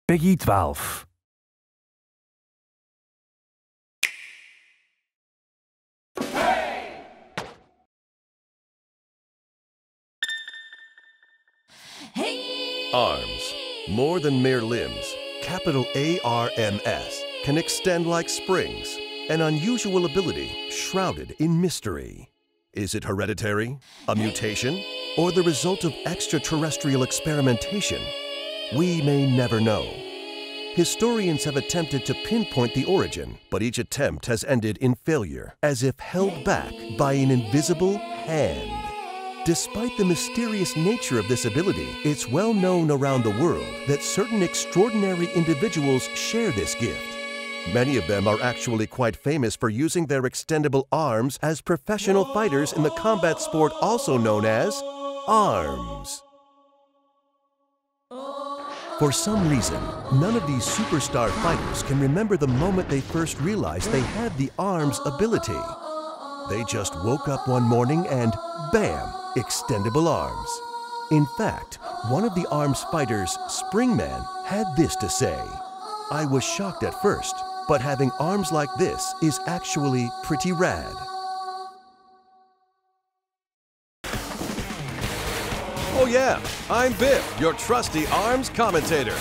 Peggy 12. Arms, more than mere limbs, capital ARMS, can extend like springs, an unusual ability shrouded in mystery. Is it hereditary, a mutation, or the result of extraterrestrial experimentation? We may never know. Historians have attempted to pinpoint the origin, but each attempt has ended in failure, as if held back by an invisible hand. Despite the mysterious nature of this ability, it's well known around the world that certain extraordinary individuals share this gift. Many of them are actually quite famous for using their extendable arms as professional fighters in the combat sport also known as arms. For some reason, none of these superstar fighters can remember the moment they first realized they had the arms ability. They just woke up one morning and bam! Extendable arms. In fact, one of the arms fighters, Springman, had this to say: "I was shocked at first, but having arms like this is actually pretty rad." Oh yeah, I'm Biff, your trusty arms commentator.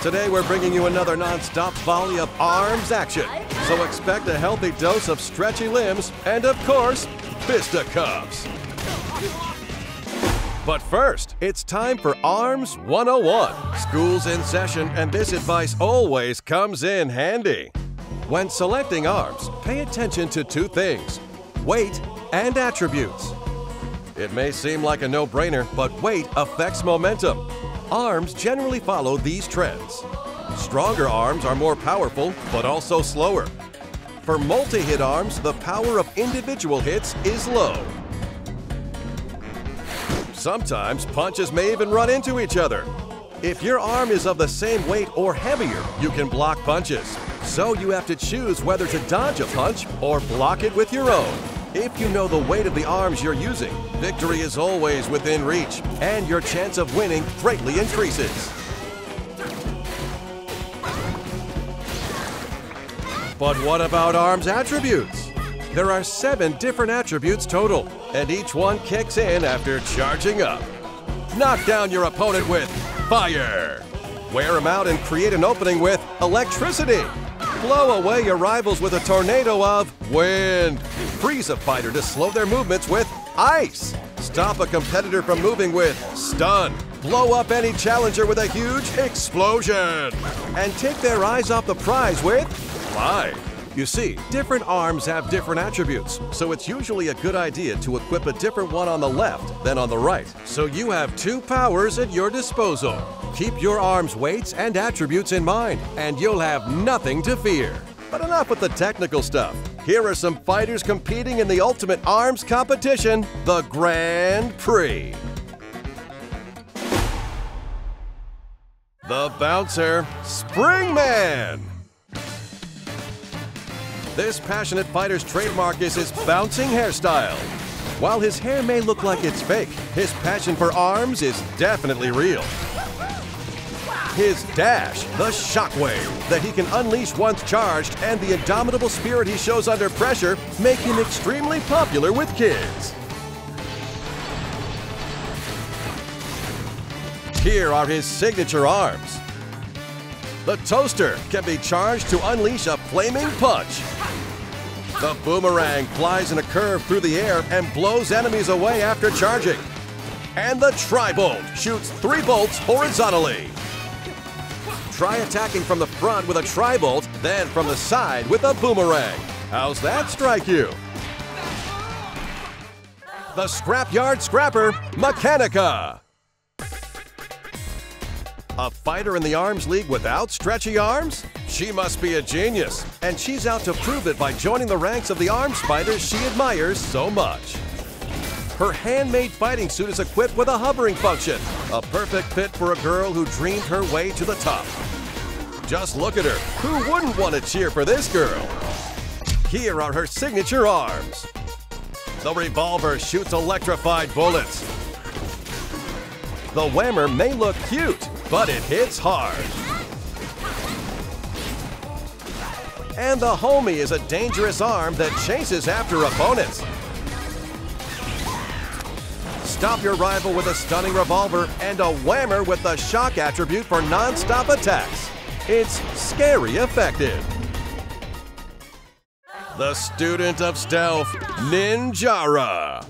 Today we're bringing you another non-stop volley of arms action. So expect a healthy dose of stretchy limbs and, of course, fisticuffs. But first, it's time for Arms 101. School's in session, and this advice always comes in handy. When selecting arms, pay attention to two things: weight and attributes. It may seem like a no-brainer, but weight affects momentum. Arms generally follow these trends. Stronger arms are more powerful, but also slower. For multi-hit arms, the power of individual hits is low. Sometimes punches may even run into each other. If your arm is of the same weight or heavier, you can block punches. So you have to choose whether to dodge a punch or block it with your own. If you know the weight of the arms you're using, victory is always within reach, and your chance of winning greatly increases. But what about arms attributes? There are 7 different attributes total, and each one kicks in after charging up. Knock down your opponent with fire. Wear him out and create an opening with electricity. Blow away your rivals with a tornado of wind. Prizefighter to slow their movements with ice. Stop a competitor from moving with stun. Blow up any challenger with a huge explosion. And take their eyes off the prize with fly. You see, different arms have different attributes, so it's usually a good idea to equip a different one on the left than on the right. So you have 2 powers at your disposal. Keep your arms' weights and attributes in mind, and you'll have nothing to fear. But enough with the technical stuff. Here are some fighters competing in the ultimate arms competition, the Grand Prix. The bouncer, Springman. This passionate fighter's trademark is his bouncing hairstyle. While his hair may look like it's fake, his passion for arms is definitely real. His dash, the shockwave that he can unleash once charged, and the indomitable spirit he shows under pressure make him extremely popular with kids. Here are his signature arms. The toaster can be charged to unleash a flaming punch. The boomerang flies in a curve through the air and blows enemies away after charging. And the tri-bolt shoots 3 bolts horizontally. Try attacking from the front with a tri-bolt, then from the side with a boomerang. How's that strike you? The scrapyard scrapper, Mechanica. A fighter in the Arms League without stretchy arms? She must be a genius, and she's out to prove it by joining the ranks of the arms fighters she admires so much. Her handmade fighting suit is equipped with a hovering function, a perfect fit for a girl who dreamed her way to the top. Just look at her. Who wouldn't want to cheer for this girl? Here are her signature arms. The revolver shoots electrified bullets. The whammer may look cute, but it hits hard. And the homie is a dangerous arm that chases after opponents. Stop your rival with a stunning revolver and a whammer with the shock attribute for non-stop attacks. It's scary effective. The student of stealth, Minhjarrah.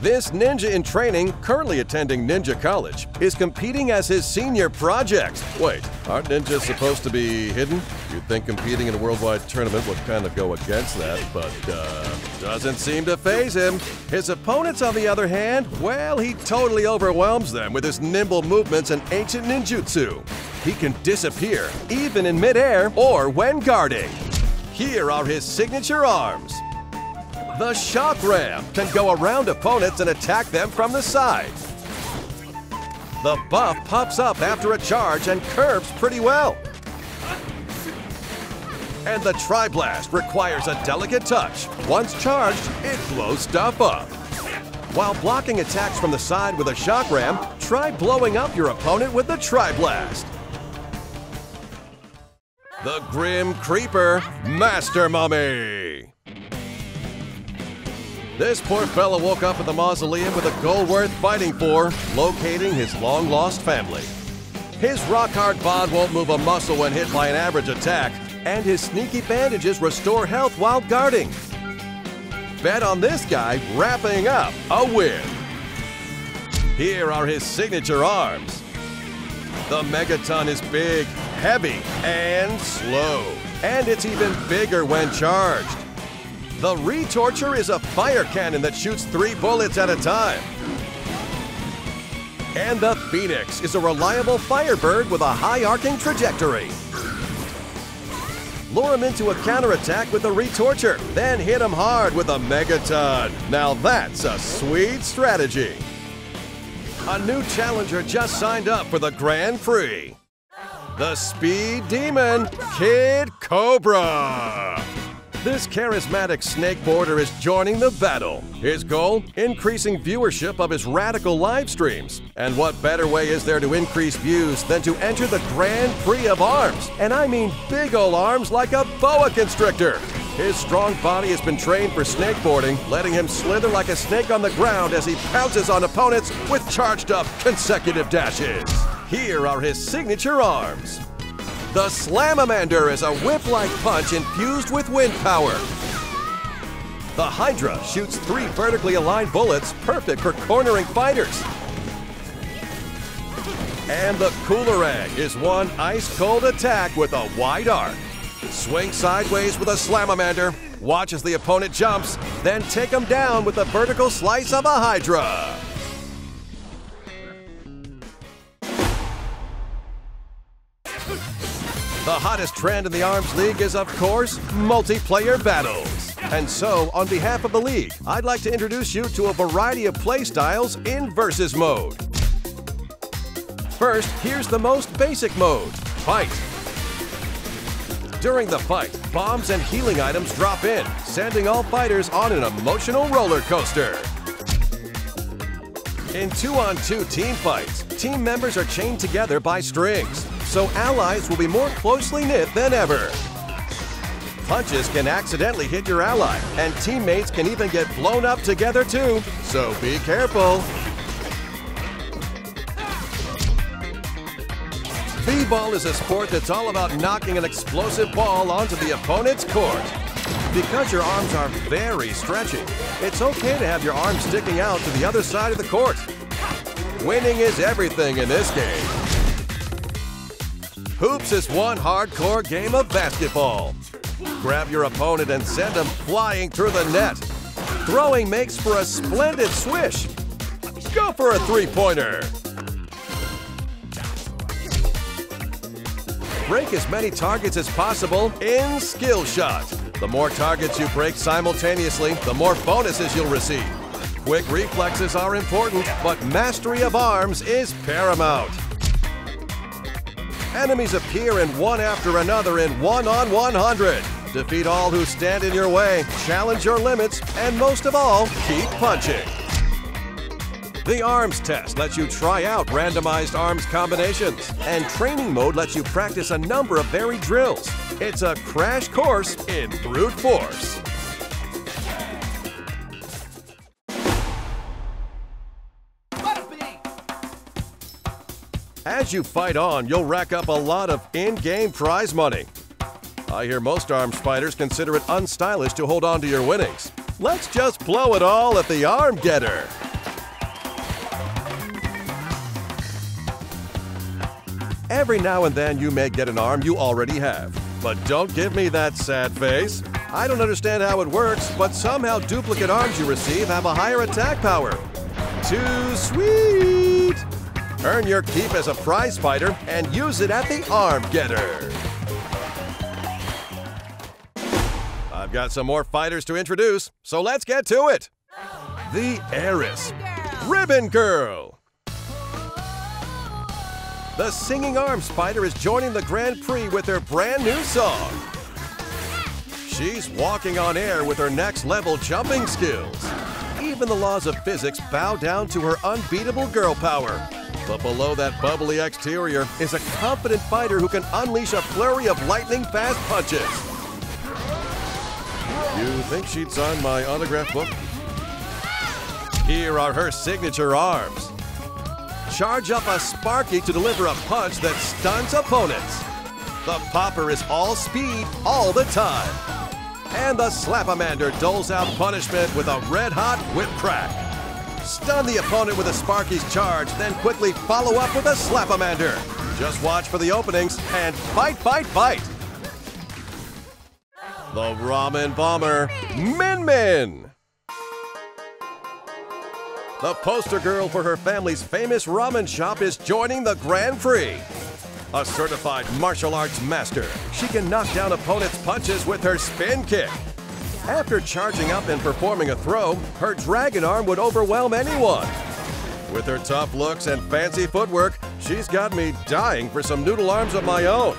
This ninja in training, currently attending ninja college, is competing as his senior project. Wait, aren't ninjas supposed to be hidden? You'd think competing in a worldwide tournament would kind of go against that, but doesn't seem to faze him. His opponents, on the other hand, well, he totally overwhelms them with his nimble movements and ancient ninjutsu. He can disappear, even in midair or when guarding. Here are his signature arms. The shock ram can go around opponents and attack them from the side. The buff pops up after a charge and curves pretty well. And the tri-blast requires a delicate touch. Once charged, it blows stuff up. While blocking attacks from the side with a shock ram, try blowing up your opponent with the tri-blast. The Grim Creeper, Master Mummy. This poor fella woke up at the mausoleum with a goal worth fighting for, locating his long-lost family. His rock-hard bod won't move a muscle when hit by an average attack, and his sneaky bandages restore health while guarding. Bet on this guy wrapping up a win. Here are his signature arms. The Megaton is big, heavy, and slow, and it's even bigger when charged. The Retorture is a fire cannon that shoots 3 bullets at a time. And the Phoenix is a reliable firebird with a high arcing trajectory. Lure him into a counterattack with the Retorture, then hit him hard with a Megaton. Now that's a sweet strategy. A new challenger just signed up for the Grand Prix. The Speed Demon, Kid Cobra. This charismatic snakeboarder is joining the battle. His goal? Increasing viewership of his radical live streams. And what better way is there to increase views than to enter the Grand Prix of arms? And I mean big ol' arms like a boa constrictor. His strong body has been trained for snakeboarding, letting him slither like a snake on the ground as he pounces on opponents with charged up consecutive dashes. Here are his signature arms. The Slamamander is a whip-like punch infused with wind power. The Hydra shoots 3 vertically aligned bullets, perfect for cornering fighters. And the Coolerang is one ice-cold attack with a wide arc. Swing sideways with a Slamamander, watch as the opponent jumps, then take him down with a vertical slice of a Hydra. The hottest trend in the Arms League is, of course, multiplayer battles. And so, on behalf of the league, I'd like to introduce you to a variety of playstyles in Versus mode. First, here's the most basic mode, Fight. During the fight, bombs and healing items drop in, sending all fighters on an emotional roller coaster. In 2-on-2 team fights, team members are chained together by strings, so allies will be more closely knit than ever. Punches can accidentally hit your ally, and teammates can even get blown up together too, so be careful. B-ball is a sport that's all about knocking an explosive ball onto the opponent's court. Because your arms are very stretchy, it's okay to have your arms sticking out to the other side of the court. Winning is everything in this game. Hoops is one hardcore game of basketball. Grab your opponent and send him flying through the net. Throwing makes for a splendid swish. Go for a three-pointer. Break as many targets as possible in Skill Shot. The more targets you break simultaneously, the more bonuses you'll receive. Quick reflexes are important, but mastery of arms is paramount. Enemies appear in one after another in 1-on-100. Defeat all who stand in your way, challenge your limits, and most of all, keep punching. The arms test lets you try out randomized arms combinations, and training mode lets you practice a number of varied drills. It's a crash course in brute force. As you fight on, you'll rack up a lot of in-game prize money. I hear most arms fighters consider it unstylish to hold on to your winnings. Let's just blow it all at the arm getter. Every now and then you may get an arm you already have. But don't give me that sad face. I don't understand how it works, but somehow duplicate arms you receive have a higher attack power. Too sweet! Earn your keep as a prize fighter and use it at the arm getter. I've got some more fighters to introduce, so let's get to it. The heiress, Ribbon Girl. The singing arms fighter is joining the Grand Prix with her brand new song. She's walking on air with her next level jumping skills. Even the laws of physics bow down to her unbeatable girl power. But below that bubbly exterior is a confident fighter who can unleash a flurry of lightning-fast punches. You think she'd sign my autograph book? Here are her signature arms. Charge up a Sparky to deliver a punch that stuns opponents. The popper is all speed all the time. And the Slap-O-Mander doles out punishment with a red-hot whip crack. Stun the opponent with a Sparky's charge, then quickly follow up with a Slap-O-Mander. Just watch for the openings and fight, fight, fight. The Ramen Bomber, Min Min. The poster girl for her family's famous ramen shop is joining the Grand Prix. A certified martial arts master, she can knock down opponents' punches with her spin kick. After charging up and performing a throw, her dragon arm would overwhelm anyone. With her tough looks and fancy footwork, she's got me dying for some noodle arms of my own.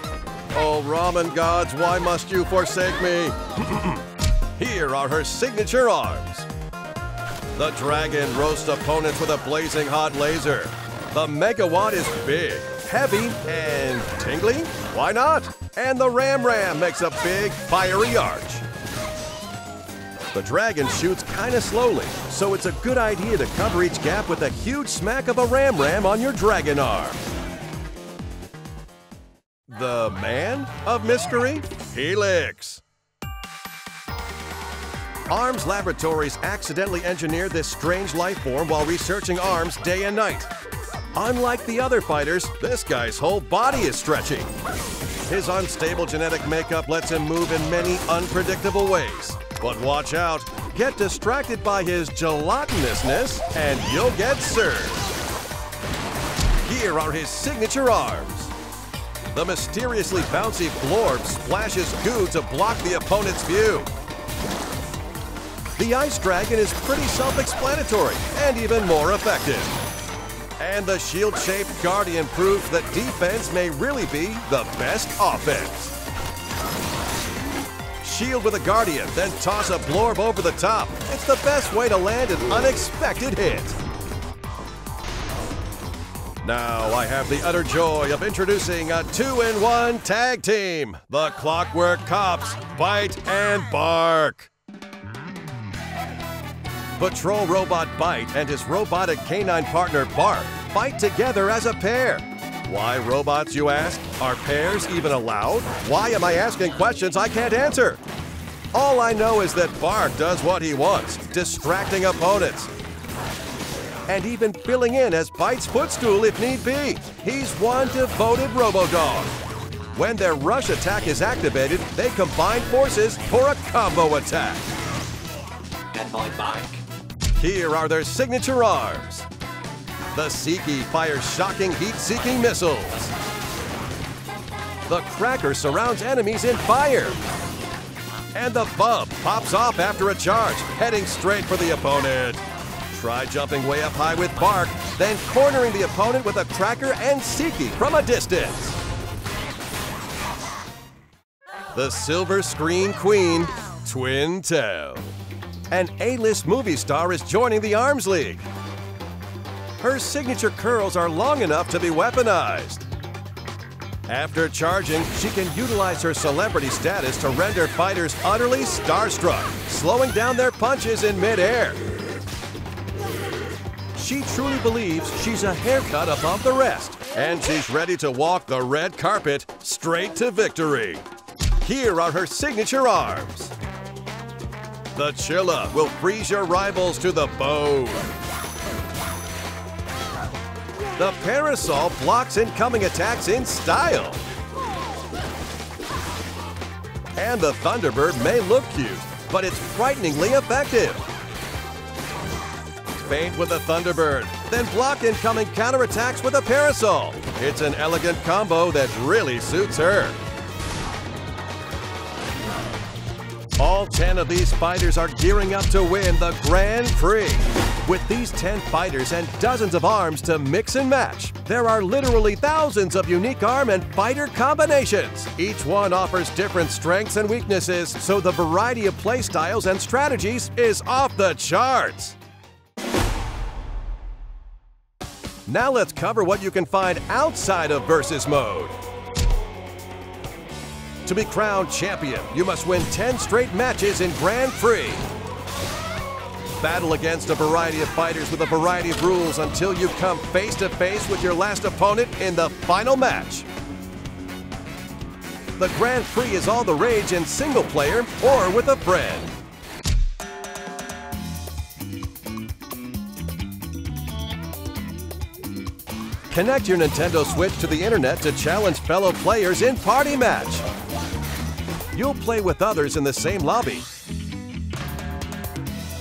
Oh, ramen gods, why must you forsake me? Here are her signature arms. The dragon roasts opponents with a blazing hot laser. The megawatt is big, heavy, and tingly? Why not? And the ram makes a big, fiery arch. The dragon shoots kinda slowly, so it's a good idea to cover each gap with a huge smack of a ram on your dragon arm. The man of mystery, Helix. Arms Laboratories accidentally engineered this strange life form while researching arms day and night. Unlike the other fighters, this guy's whole body is stretchy. His unstable genetic makeup lets him move in many unpredictable ways. But watch out, get distracted by his gelatinousness and you'll get served. Here are his signature arms. The mysteriously bouncy Blorb splashes goo to block the opponent's view. The Ice Dragon is pretty self-explanatory and even more effective. And the shield-shaped Guardian proves that defense may really be the best offense. Shield with a Guardian, then toss a Blorb over the top. It's the best way to land an unexpected hit. Now I have the utter joy of introducing a 2-in-1 tag team, the Clockwork Cops, Bite and Bark. Patrol Robot Bite and his robotic canine partner Bark fight together as a pair. Why robots, you ask? Are pairs even allowed? Why am I asking questions I can't answer? All I know is that Bark does what he wants, distracting opponents. And even filling in as Bite's footstool if need be. He's one devoted Robodog. When their rush attack is activated, they combine forces for a combo attack. And my back. Here are their signature arms. The Seeky fires shocking heat-seeking missiles. The Cracker surrounds enemies in fire. And the Bub pops off after a charge, heading straight for the opponent. Try jumping way up high with Bark, then cornering the opponent with a Cracker and Seeky from a distance. The Silver Screen Queen, Twin Tail. An A-list movie star is joining the Arms League. Her signature curls are long enough to be weaponized. After charging, she can utilize her celebrity status to render fighters utterly starstruck, slowing down their punches in midair. She truly believes she's a haircut above the rest, and she's ready to walk the red carpet straight to victory. Here are her signature arms. The Chilla will freeze your rivals to the bone. The Parasol blocks incoming attacks in style. And the Thunderbird may look cute, but it's frighteningly effective. Feint with a Thunderbird, then block incoming counterattacks with a Parasol. It's an elegant combo that really suits her. All 10 of these fighters are gearing up to win the Grand Prix. With these 10 fighters and dozens of arms to mix and match, there are literally thousands of unique arm and fighter combinations. Each one offers different strengths and weaknesses, so the variety of play styles and strategies is off the charts. Now let's cover what you can find outside of Versus Mode. To be crowned champion, you must win 10 straight matches in Grand Prix. Battle against a variety of fighters with a variety of rules until you come face to face with your last opponent in the final match. The Grand Prix is all the rage in single player or with a friend. Connect your Nintendo Switch to the internet to challenge fellow players in Party Match. You'll play with others in the same lobby.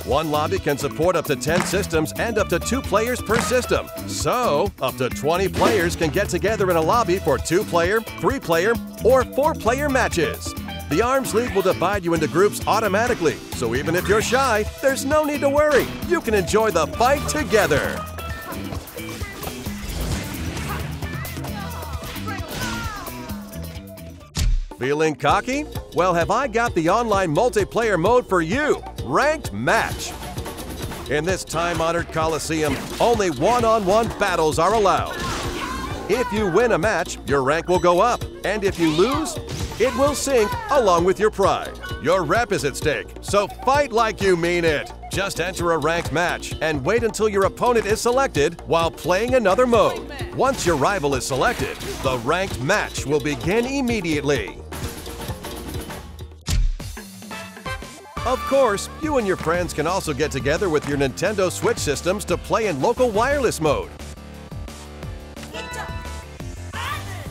One lobby can support up to 10 systems and up to 2 players per system. So, up to 20 players can get together in a lobby for 2-player, 3-player, or 4-player matches. The Arms League will divide you into groups automatically, so even if you're shy, there's no need to worry. You can enjoy the fight together. Feeling cocky? Well, have I got the online multiplayer mode for you, Ranked Match. In this time-honored Coliseum, only one-on-one battles are allowed. If you win a match, your rank will go up, and if you lose, it will sink along with your pride. Your rep is at stake, so fight like you mean it. Just enter a ranked match and wait until your opponent is selected while playing another mode. Once your rival is selected, the ranked match will begin immediately. Of course, you and your friends can also get together with your Nintendo Switch systems to play in local wireless mode.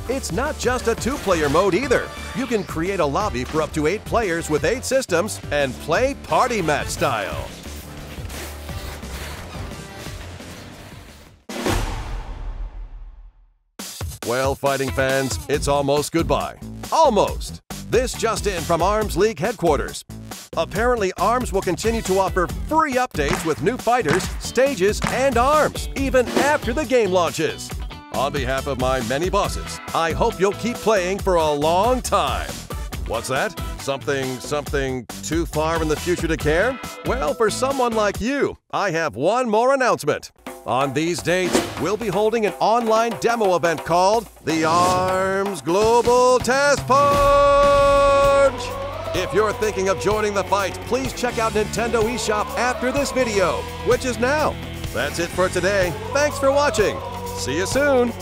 It's not just a 2-player mode either. You can create a lobby for up to 8 players with 8 systems and play Party Match style. Well, fighting fans, it's almost goodbye. Almost! This just in from Arms League headquarters. Apparently, ARMS will continue to offer free updates with new fighters, stages, and arms, even after the game launches. On behalf of my many bosses, I hope you'll keep playing for a long time. What's that? Something too far in the future to care? Well, for someone like you, I have one more announcement. On these dates, we'll be holding an online demo event called the ARMS Global Test Punch! If you're thinking of joining the fight, please check out Nintendo eShop after this video, which is now. That's it for today. Thanks for watching. See you soon.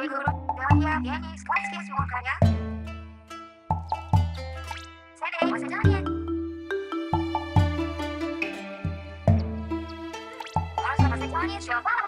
guru, Delia, Yanni, Swansky, Swankanya. Saturday was Italian. Also was Italian show.